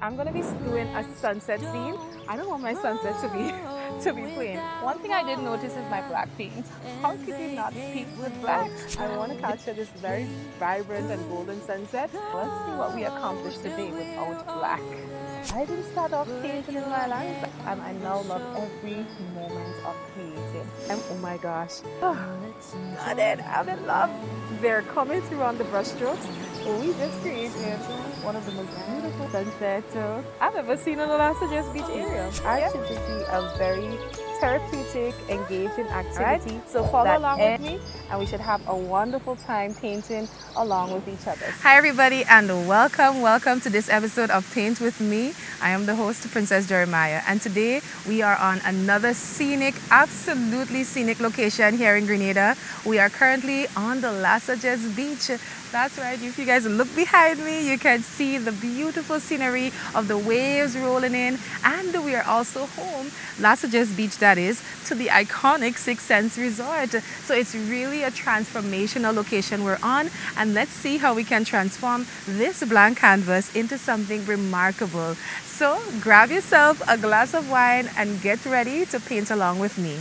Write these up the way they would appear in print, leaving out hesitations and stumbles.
I'm gonna be doing a sunset scene. I don't want my sunset to be to be plain. One thing I did notice is my black paint. How could you not paint with black? I want to capture this very vibrant and golden sunset. Let's see what we accomplished today without black. I didn't start off painting in my life, and I now love every moment of painting. And oh my gosh, got it! I'm in love. They're coming through on the brushstrokes. We just created one of the most beautiful sunsets I've ever seen in the Lasagesse beach area. Art should just be a very therapeutic, engaging activity. Right? So follow along with me, and we should have a wonderful time painting along with each other. Hi everybody, and welcome to this episode of Paint with Me. I am the host, Princess Jeremiah, and today we are on another scenic, absolutely scenic location here in Grenada. We are currently on the Lasagesse beach. That's right, if you guys look behind me, you can see the beautiful scenery of the waves rolling in, and we are also home, Lasagesse beach that is, to the iconic Six Sense Resort. So it's really a transformational location we're on, and let's see how we can transform this blank canvas into something remarkable. So grab yourself a glass of wine and get ready to paint along with me.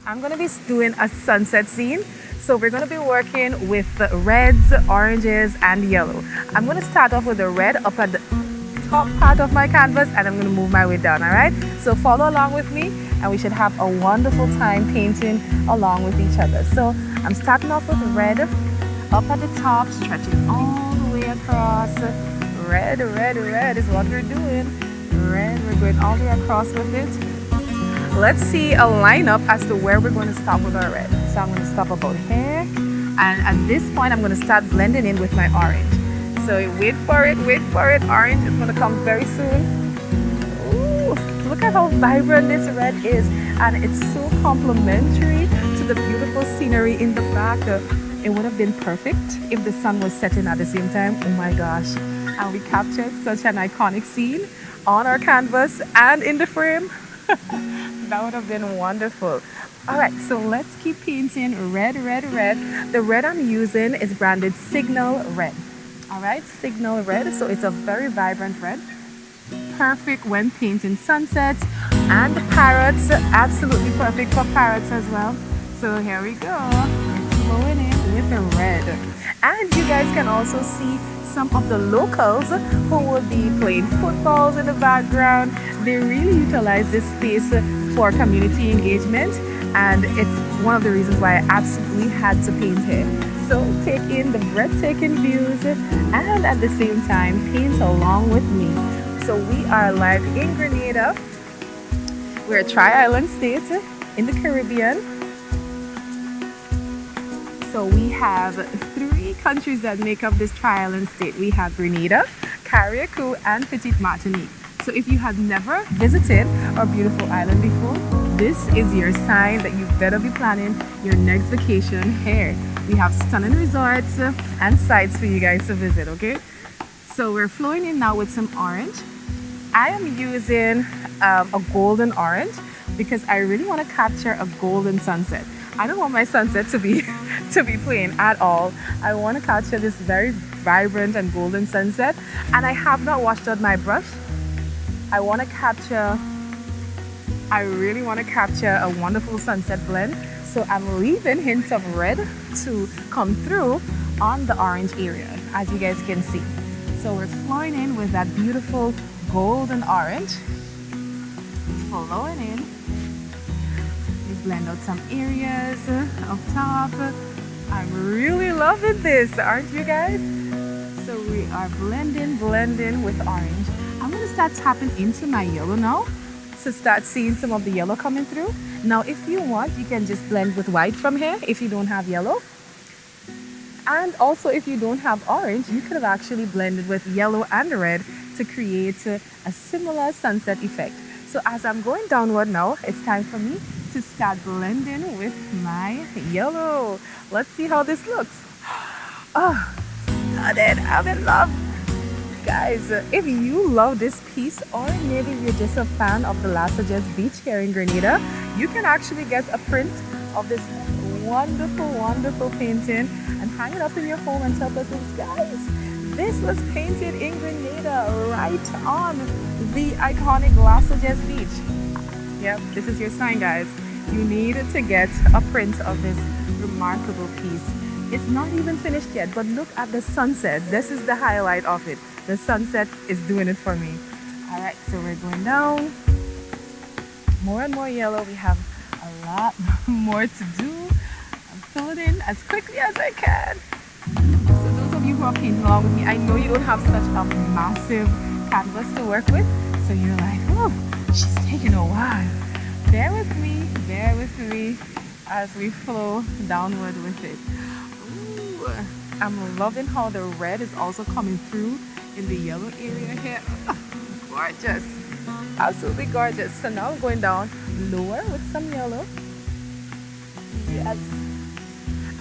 I'm going to be doing a sunset scene. So we're going to be working with reds, oranges, and yellow. I'm going to start off with the red up at the top part of my canvas, and I'm going to move my way down, all right? So follow along with me, and we should have a wonderful time painting along with each other. So I'm starting off with red up at the top, stretching all the way across. Red is what we're doing. Red, we're going all the way across with it. Let's see a lineup as to where we're going to stop with our red. So I'm going to stop about here, and at this point I'm going to start blending in with my orange. So wait for it, orange is going to come very soon. Ooh, look at how vibrant this red is, and it's so complementary to the beautiful scenery in the back. It would have been perfect if the sun was setting at the same time. Oh my gosh, and we captured such an iconic scene on our canvas and in the frame. That would have been wonderful. All right, so let's keep painting red. The red I'm using is branded Signal Red. All right, Signal Red. So it's a very vibrant red. Perfect when painting sunsets and parrots. Absolutely perfect for parrots as well. So here we go. We're flowing in with the red. And you guys can also see some of the locals who will be playing footballs in the background. They really utilize this space for community engagement, and it's one of the reasons why I absolutely had to paint here. So take in the breathtaking views and at the same time paint along with me. So we are live in Grenada. We're a tri-island state in the Caribbean. So we have 3 countries that make up this tri-island state. We have Grenada, Carriacou, and Petite Martinique. So if you have never visited our beautiful island before, this is your sign that you better be planning your next vacation here. We have stunning resorts and sites for you guys to visit, okay? So we're flowing in now with some orange. I am using a golden orange because I really want to capture a golden sunset. I don't want my sunset to be plain at all. I want to capture this very vibrant and golden sunset, and I have not washed out my brush. I really want to capture a wonderful sunset blend. So I'm leaving hints of red to come through on the orange area, as you guys can see. So we're flowing in with that beautiful golden orange. Flowing in. We blend out some areas up top. I'm really loving this, aren't you guys? So we are blending with orange. I'm going to start tapping into my yellow now to start seeing some of the yellow coming through. Now, if you want, you can just blend with white from here if you don't have yellow. And also, if you don't have orange, you could have actually blended with yellow and red to create a similar sunset effect. So as I'm going downward now, it's time for me to start blending with my yellow. Let's see how this looks. Oh, stunning. I'm in love. Guys, if you love this piece, or maybe you're just a fan of the Lasagesse beach here in Grenada, you can actually get a print of this wonderful painting and hang it up in your home and tell people, guys, This was painted in Grenada, right on the iconic Lasagesse beach. Yep, this is your sign, guys. You need to get a print of this remarkable piece. It's not even finished yet, but look at the sunset. This is the highlight of it. The sunset is doing it for me. All right, so we're going down. More and more yellow. We have a lot more to do. I'm filling in as quickly as I can. So those of you who are painting along with me, I know you don't have such a massive canvas to work with. So you're like, oh, she's taking a while. Bear with me as we flow downward with it. Ooh, I'm loving how the red is also coming through in the yellow area here. Oh, gorgeous, absolutely gorgeous. So now I'm going down lower with some yellow. Yes.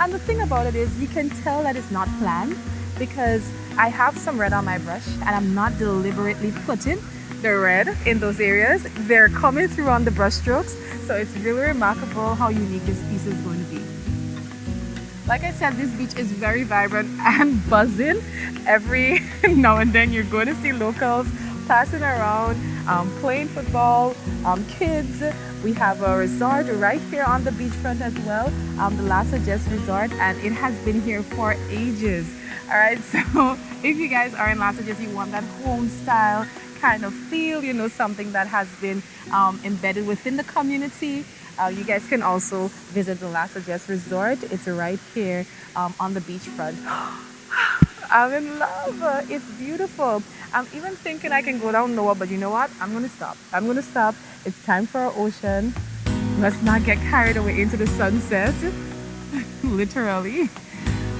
And the thing about it is you can tell that it's not planned because I have some red on my brush and I'm not deliberately putting the red in those areas. They're coming through on the brush strokes. So it's really remarkable how unique this piece is going to be. Like I said, this beach is very vibrant and buzzing. Every now and then you're going to see locals passing around, playing football, kids. We have a resort right here on the beachfront as well, the Lasagesse Resort, and it has been here for ages. All right, so if you guys are in Lasagesse, you want that home style kind of feel, you know, something that has been embedded within the community. You guys can also visit the Lasagesse Resort. It's right here on the beachfront. I'm in love. It's beautiful. I'm even thinking I can go down lower, but you know what? I'm gonna stop. It's time for our ocean. Let's not get carried away into the sunset. Literally.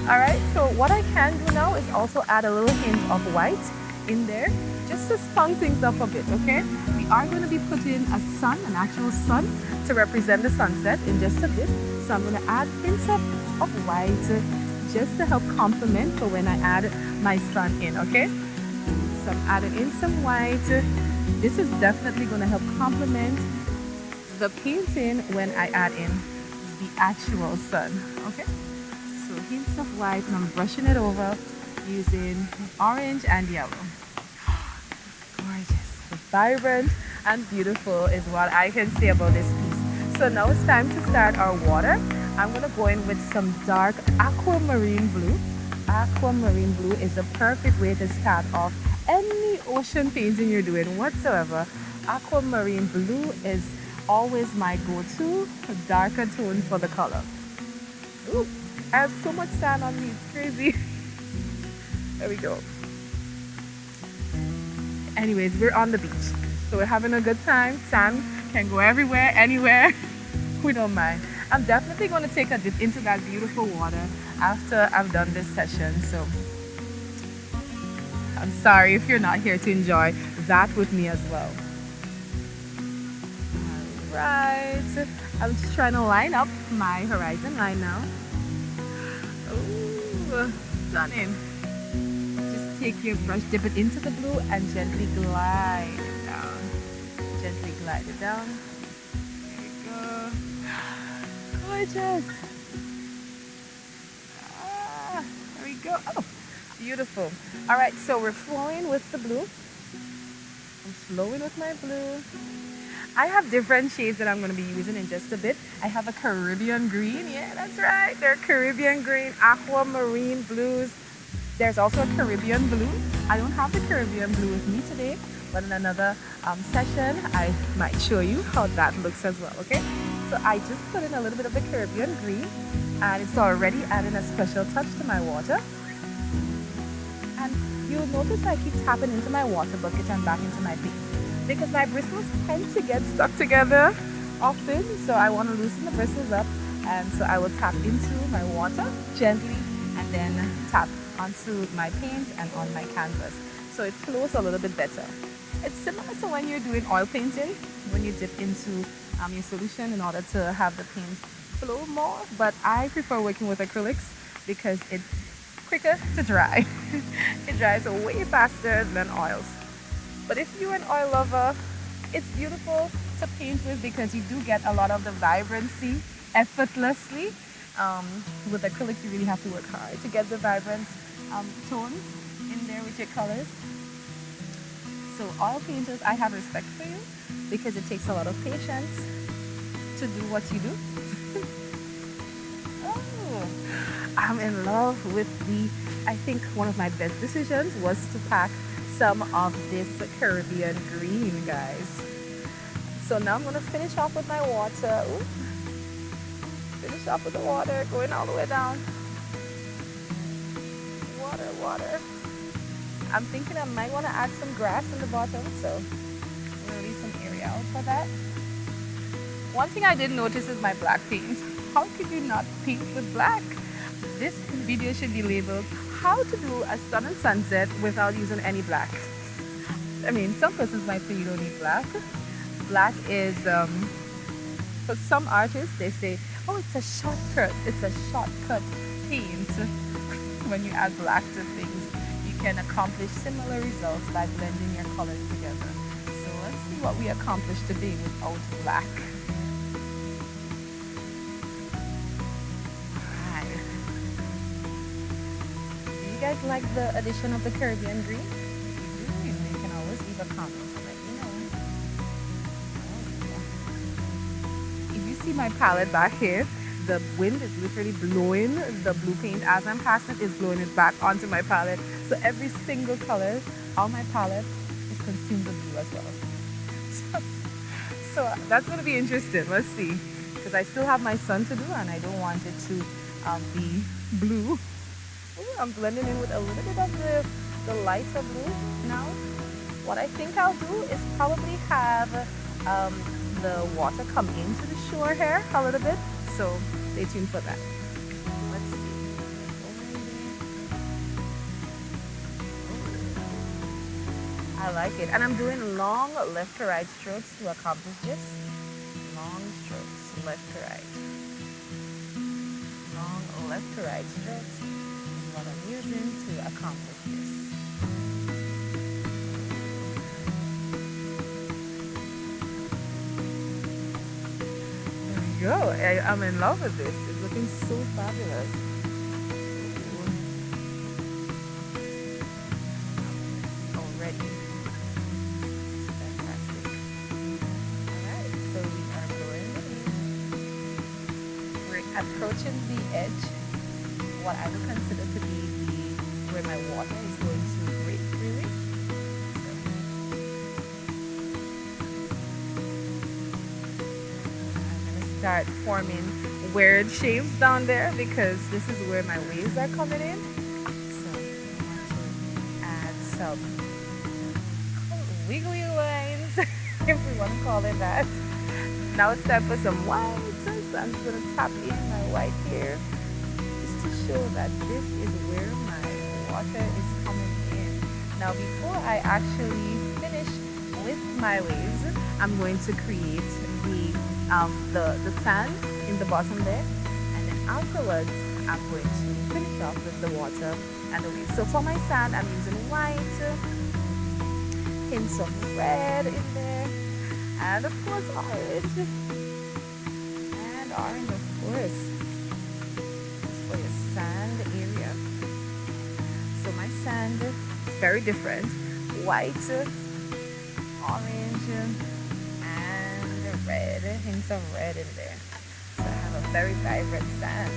All right, so what I can do now is also add a little hint of white in there just to spunk things up a bit, okay? We are going to be putting a sun, an actual sun, to represent the sunset in just a bit. So I'm going to add hints of white just to help complement for when I add my sun in, okay? So I'm adding in some white. This is definitely going to help complement the painting when I add in the actual sun, okay? So hints of white, and I'm brushing it over using orange and yellow. Gorgeous, vibrant and beautiful is what I can say about this piece. So now it's time to start our water. I'm going to go in with some dark aquamarine blue. Aquamarine blue is the perfect way to start off any ocean painting you're doing whatsoever. Aquamarine blue is always my go-to darker tone for the color. Ooh, I have so much sand on me, it's crazy. There we go. Anyways, we're on the beach, so we're having a good time. Sand can go everywhere, anywhere. We don't mind. I'm definitely going to take a dip into that beautiful water after I've done this session. So I'm sorry if you're not here to enjoy that with me as well. All right, I'm just trying to line up my horizon line now. Ooh, stunning. Just take your brush, dip it into the blue, and gently glide it down. Gently glide it down. There we go. Gorgeous. There we go. Oh, beautiful. All right, so we're flowing with the blue. I'm flowing with my blue. I have different shades that I'm going to be using in just a bit. I have a Caribbean green. Yeah, that's right. They're Caribbean green, aquamarine blues. There's also a Caribbean blue. I don't have the Caribbean blue with me today, but in another session, I might show you how that looks as well, okay? So I just put in a little bit of the Caribbean green, and it's already adding a special touch to my water. And you'll notice I keep tapping into my water bucket and back into my paint, because my bristles tend to get stuck together often, so I want to loosen the bristles up, and so I will tap into my water gently and then tap onto my paint and on my canvas, so it flows a little bit better. It's similar to when you're doing oil painting, when you dip into your solution in order to have the paint flow more, but I prefer working with acrylics because it's quicker to dry. It dries way faster than oils. But if you're an oil lover, it's beautiful to paint with because you do get a lot of the vibrancy effortlessly. With acrylics, you really have to work hard to get the vibrant tones. in there with your colors. So oil painters, I have respect for you because it takes a lot of patience to do what you do. Oh, I'm in love with I think one of my best decisions was to pack some of this Caribbean green, guys. So now I'm gonna finish off with my water. Ooh, finish off with the water, going all the way down. Water, water. I'm thinking I might want to add some grass in the bottom, so I'm gonna leave some area out for that. One thing I did notice is my black paint. How could you not paint with black? This video should be labeled how to do a sun and sunset without using any black. I mean, some persons might say you don't need black. Black is, for some artists, they say, oh, it's a shortcut. It's a shortcut paint. When you add black to things, you can accomplish similar results by blending your colors together. So let's see what we accomplished today without black. Alright. Do you guys like the addition of the Caribbean green? If you do, you can always leave a comment and let me know. If you see my palette back here, the wind is literally blowing the blue paint as I'm passing it, is blowing it back onto my palette. So every single color on my palette is consumed with blue as well. So that's going to be interesting. Let's see. Because I still have my sun to do and I don't want it to be blue. Ooh, I'm blending in with a little bit of the lighter blue now. What I think I'll do is probably have the water come into the shore here a little bit. So stay tuned for that. Let's see. I like it. And I'm doing long left to right strokes to accomplish this. Long strokes, left to right. Long left to right strokes is what I'm using to accomplish this. Go. I'm in love with this. It's looking so fabulous. Already. Fantastic. Alright, so we are going in. We're approaching the edge, what I would consider to be where my water is going to break really. Start forming weird shapes down there because this is where my waves are coming in. So I want to add some wiggly lines, if we want to call it that. Now it's time for some white. So I'm just going to tap in my white here just to show that this is where my water is coming in. Now before I actually finish with my waves, I'm going to create the sand in the bottom there, and then afterwards I'm going to finish off with the water and the waves. So for my sand I'm using white, hints of red in there, and of course orange, and orange of course, just for your sand area. So my sand is very different, white, orange, red, hints of red in there. So I have a very vibrant sand.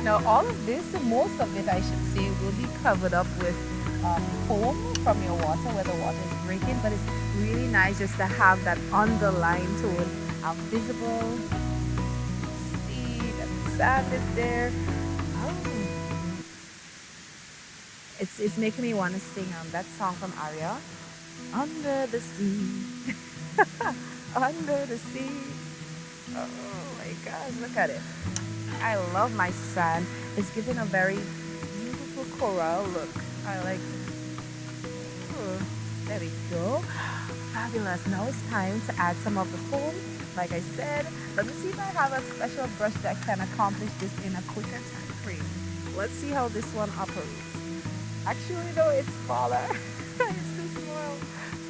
Now all of this, most of it I should say, will be covered up with foam from your water where the water is breaking, but it's really nice just to have that underlying tone visible. See that the sand is there. Oh. It's making me want to sing that song from Aria, Under the Sea. Under the sea. Oh my gosh, look at it. I love my sand. It's giving a very beautiful coral look. I like it. Ooh, there we go. Fabulous. Now it's time to add some of the foam. Like I said, let me see if I have a special brush that can accomplish this in a quicker time frame. Let's see how this one operates. Actually though, it's smaller. It's too small.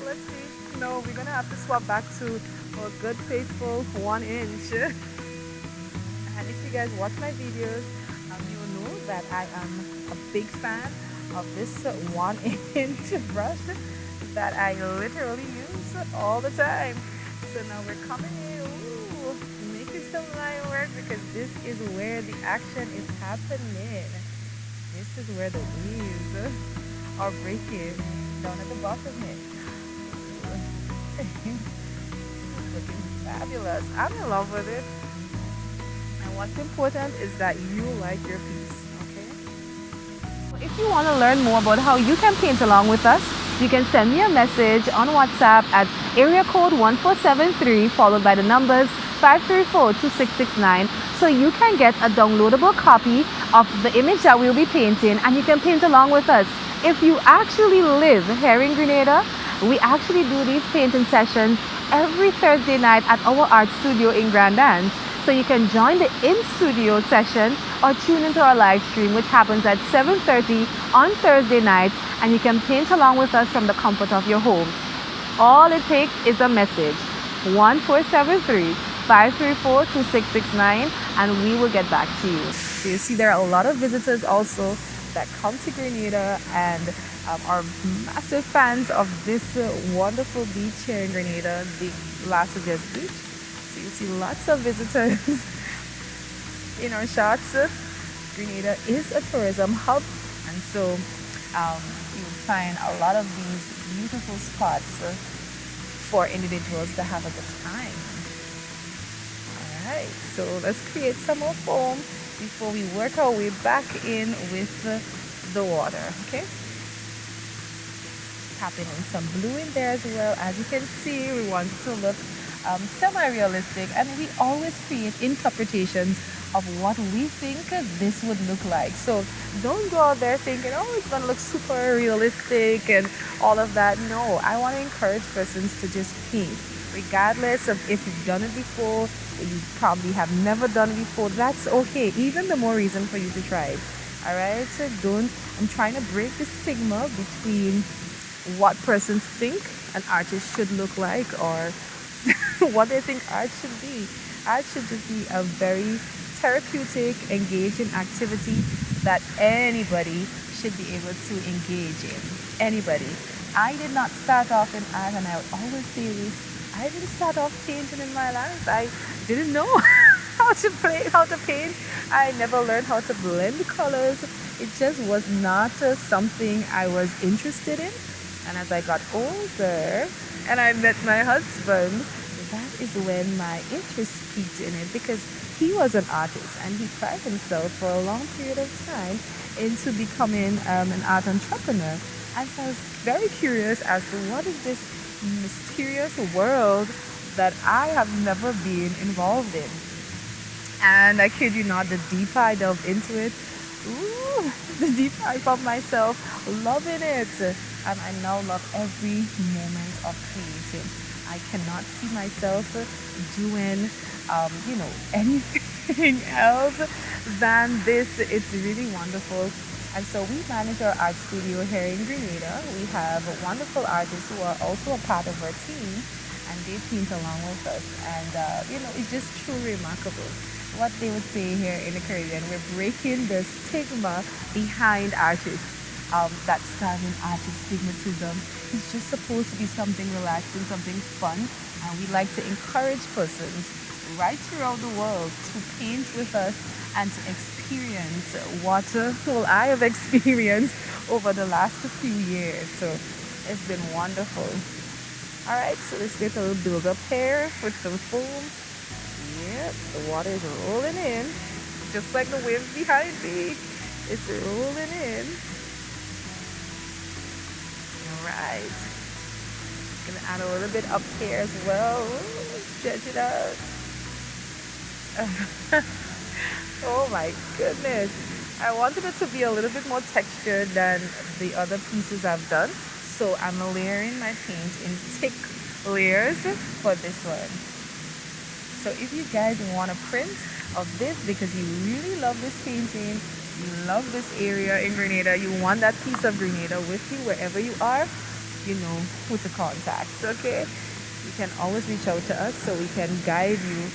Let's see. No, we're gonna have to swap back to a good faithful 1 inch. And if you guys watch my videos, you will know that I am a big fan of this 1 inch brush that I literally use all the time. So now we're coming in, ooh, making some line work because this is where the action is happening. This is where the waves are breaking down at the bottom here. Looking fabulous. I'm in love with it. And what's important is that you like your piece, okay? If you want to learn more about how you can paint along with us, you can send me a message on WhatsApp at area code 1473 followed by the numbers 534-2669 so you can get a downloadable copy of the image that we'll be painting and you can paint along with us. If you actually live here in Grenada, we actually do these painting sessions every Thursday night at our art studio in Grenada. So you can join the in-studio session or tune into our live stream, which happens at 7:30 on Thursday nights, and you can paint along with us from the comfort of your home. All it takes is a message, 1473-534-2669, and we will get back to you. So you see there are a lot of visitors also that come to Grenada and are massive fans of this wonderful beach here in Grenada, the Lasagesse beach. So you see lots of visitors in our shots. Grenada is a tourism hub, and so you will find a lot of these beautiful spots for individuals to have a good time. Alright, so let's create some more foam before we work our way back in with the water, okay? Tapping in some blue in there as well. As you can see, we want it to look semi-realistic, and we always create interpretations of what we think this would look like. So don't go out there thinking, oh, it's gonna look super realistic and all of that. No, I want to encourage persons to just paint, regardless of if you've done it before, you probably have never done it before. That's okay. Even the more reason for you to try it. All right, so I'm trying to break the stigma between what persons think an artist should look like or what they think art should be. Art should just be a very therapeutic, engaging activity that anybody should be able to engage in. Anybody. I did not start off in art, and I would always say this, I didn't start off painting in my life. I didn't know how to paint. I never learned how to blend colors. It just was not something I was interested in. And as I got older and I met my husband, that is when my interest peaked in it, because he was an artist and he tried himself for a long period of time into becoming an art entrepreneur. And so I was very curious as to what is this mysterious world that I have never been involved in. And I kid you not, the deeper I delved into it, ooh, the deeper I found myself loving it. And I now love every moment of creating. I cannot see myself doing, anything else than this. It's really wonderful. And so we manage our art studio here in Grenada. We have wonderful artists who are also a part of our team, and they paint along with us. And, it's just truly remarkable. What they would say here in the Caribbean, we're breaking the stigma behind artists. That starving artist stigmatism is just supposed to be something relaxing, something fun, and we like to encourage persons right throughout the world to paint with us and to experience what I have experienced over the last few years. So it's been wonderful. All right, so let's get a little build up here with some foam. Yep, the water is rolling in, just like the waves behind me. It's rolling in. Right. Gonna add a little bit up here as well. Ooh, stretch it out. Oh my goodness. I wanted it to be a little bit more textured than the other pieces I've done. So I'm layering my paint in thick layers for this one. So if you guys want a print of this because you really love this painting, you love this area in Grenada, you want that piece of Grenada with you wherever you are, you know who to contact, okay? You can always reach out to us so we can guide you.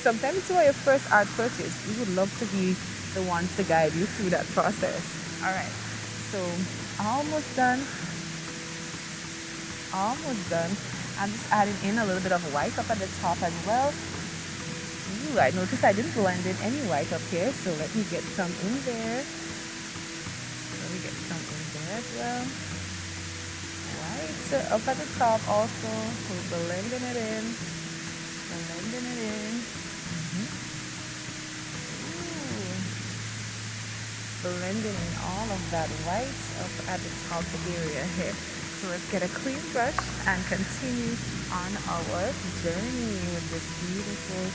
Sometimes it's your first art purchase. We would love to be the ones to guide you through that process. All right, So almost done. Almost done. I'm just adding in a little bit of white up at the top as well. Ooh, I noticed I didn't blend in any white up here, so let me get some in there. Let me get some in there as well. White up at the top also. We're blending it in. Blending it in. Ooh. Blending in all of that white up at the top area here. So let's get a clean brush and continue on our journey with this beautiful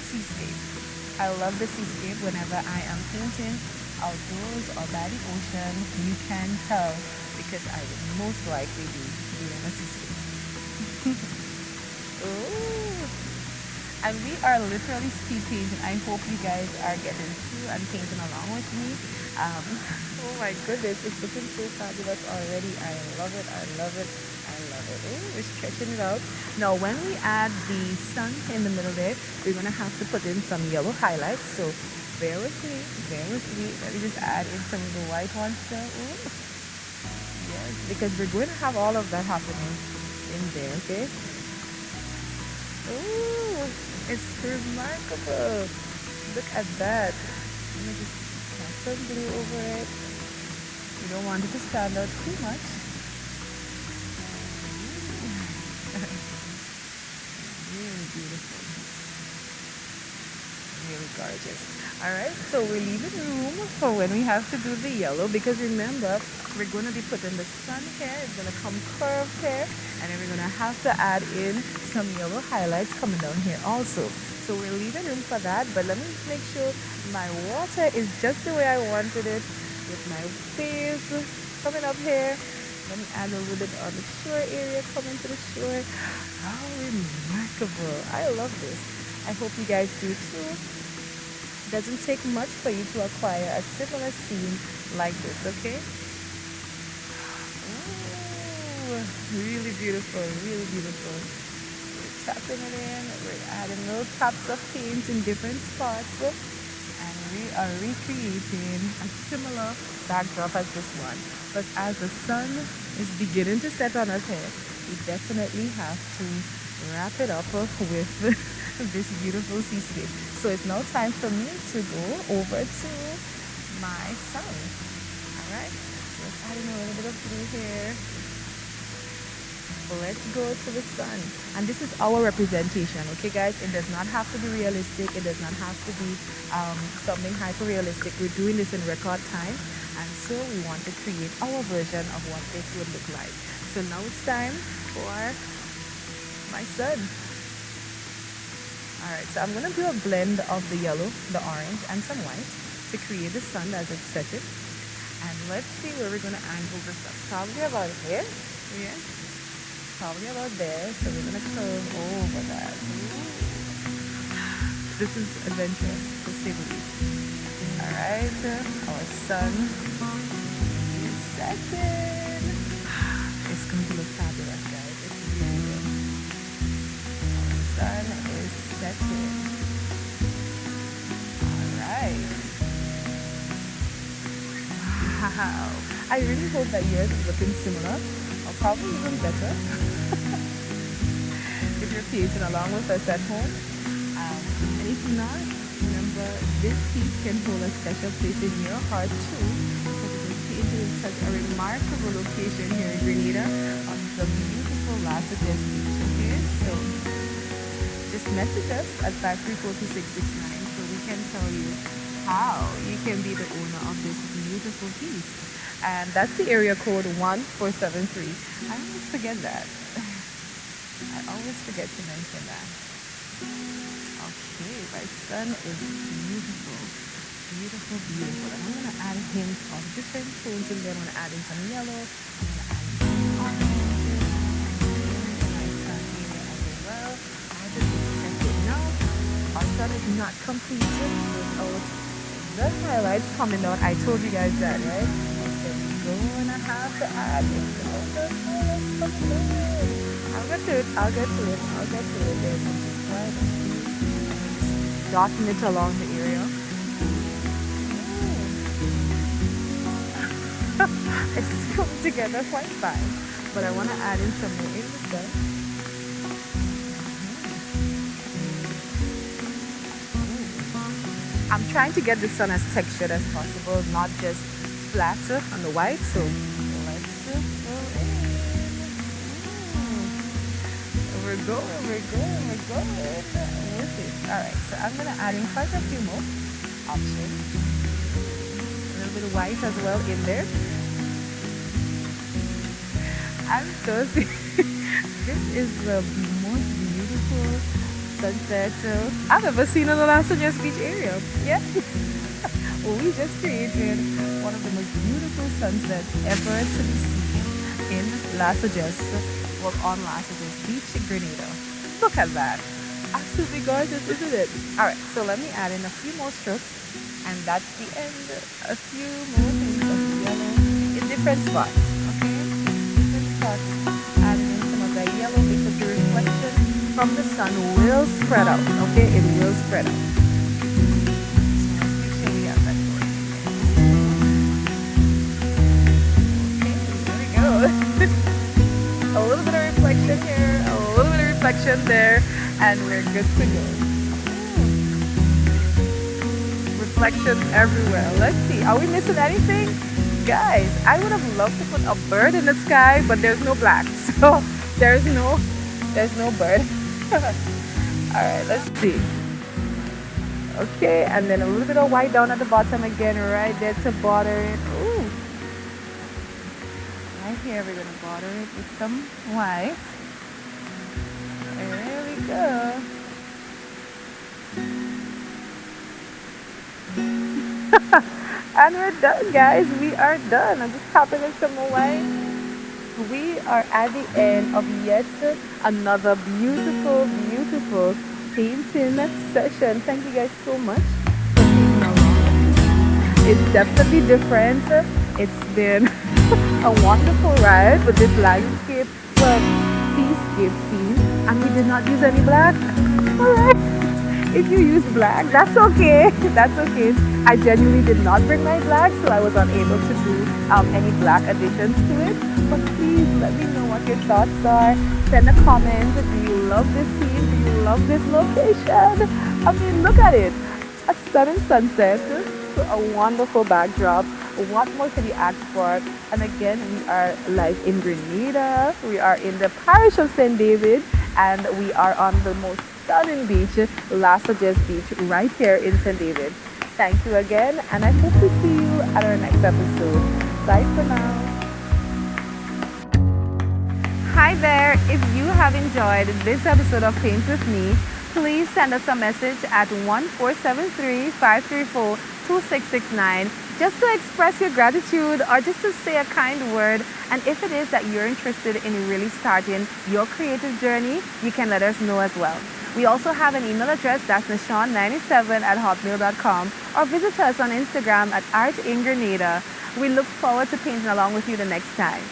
seascape. I love the seascape whenever I am painting outdoors or by the ocean. You can tell because I would most likely be doing a seascape. Ooh. And we are literally speed painting. I hope you guys are getting through and painting along with me. Oh my goodness, it's looking so fabulous already. I love it, I love it, I love it. Oh, we're stretching it out. Now when we add the sun in the middle there, we're gonna have to put in some yellow highlights. So bear with me, bear with me. Let me just add in some of the white ones still. Ooh. Yes, because we're going to have all of that happening in there, okay? Ooh, it's remarkable. Look at that. Let me just add some blue over it. You don't want it to stand out too much. Really beautiful. Really gorgeous. Alright, so we're leaving room for when we have to do the yellow, because remember, we're going to be putting the sun here. It's going to come curved here, and then we're going to have to add in some yellow highlights coming down here also. So we're leaving room for that, but let me make sure my water is just the way I wanted it, with my waves coming up here. Let me add a little bit on the shore area, coming to the shore. How remarkable. I love this. I hope you guys do too. It doesn't take much for you to acquire a similar scene like this, okay? Ooh, really beautiful, really beautiful. Tapping it in, we're adding little taps of paint in different spots, and we are recreating a similar backdrop as this one. But as the sun is beginning to set on us here, we definitely have to wrap it up with this beautiful seascape. So it's now time for me to go over to my sun. Alright, let's add in a little bit of blue here. Let's go to the sun. And this is our representation, okay guys? It does not have to be realistic. It does not have to be something hyper-realistic. We're doing this in record time, and so we want to create our version of what this would look like. So now it's time for my sun. Alright, so I'm going to do a blend of the yellow, the orange, and some white to create the sun as it's setting. And let's see where we're going to angle this up. Probably about here. Yeah. Probably about there, so we're gonna curve over that. This is adventurous, to say the least. Alright, our sun is setting. It's going to look fabulous, guys. It's really good. Our sun is setting. Alright. Wow. I really hope that yours is looking similar, or probably even better. If you're painting along with us at home. And if not, remember, this piece can hold a special place in your heart too, because it was painted in such a remarkable location here in Grenada on the beautiful Lasagesse beach. Okay, so just message us at 5342669 so we can tell you how you can be the owner of this beautiful piece. And that's the area code 1473. I always forget that. I always forget to mention that. Okay, my sun is beautiful. Beautiful, beautiful. And I'm going to add hints of different tones in there. I'm going to add in some yellow. I'm going to add in some orange. And my sun area as well. As it is setting now, our sun is not completed without the highlights coming out. I told you guys that, right? Gonna have to add it. I'll get to it. There's right. Dotting it along the area. It's come together quite fine. But I want to add in some more in the sun. I'm trying to get the sun as textured as possible, not just flat on the white. So let's go in. We're going, we're going, we're going with it. All right, so I'm gonna add in quite a few more options. A little bit of white as well in there. I'm so this is the most beautiful sunset I've ever seen in the Lasagesse beach area. Yeah. We just created one of the most beautiful sunsets ever to be seen in Lasagesse, well, on Lasagesse Beach, Grenada. Look at that. Absolutely gorgeous, isn't it? Alright, so let me add in a few more strokes, and that's the end. A few more things of yellow in different spots. Okay? Different spots. Adding in some of that yellow because the reflection from the sun will spread out. Okay? It will spread out. A little bit of reflection here, a little bit of reflection there, and we're good to go. Reflections everywhere. Let's see, are we missing anything? Guys, I would have loved to put a bird in the sky, but there's no black, so there's no bird. Alright, let's see. Okay, and then a little bit of white down at the bottom again, right there to border it. Ooh. Right here we're gonna border it with some white. There we go. And we're done, guys. We are done. I'm just tapping in some more white. We are at the end of yet another beautiful, beautiful painting session. Thank you guys so much for being along. It's definitely different. It's been a wonderful ride with this landscape, well, seascape scene, and we did not use any black. Alright, if you use black, that's okay. That's okay. I genuinely did not bring my black, so I was unable to do any black additions to it. But please let me know what your thoughts are. Send a comment. Do you love this scene? Do you love this location? I mean, look at it. A stunning sunset, a wonderful backdrop. What more can you ask for? And again, we are live in Grenada. We are in the parish of St. David, and we are on the most stunning beach, Lasagesse Beach, right here in St. David. Thank you again, and I hope to see you at our next episode. Bye for now. Hi there. If you have enjoyed this episode of Paint With Me, please send us a message at 1-473-534-2669 just to express your gratitude or just to say a kind word. And if it is that you're interested in really starting your creative journey, you can let us know as well. We also have an email address, that's nishan97@hotmail.com, or visit us on Instagram at artingrenada. We look forward to painting along with you the next time.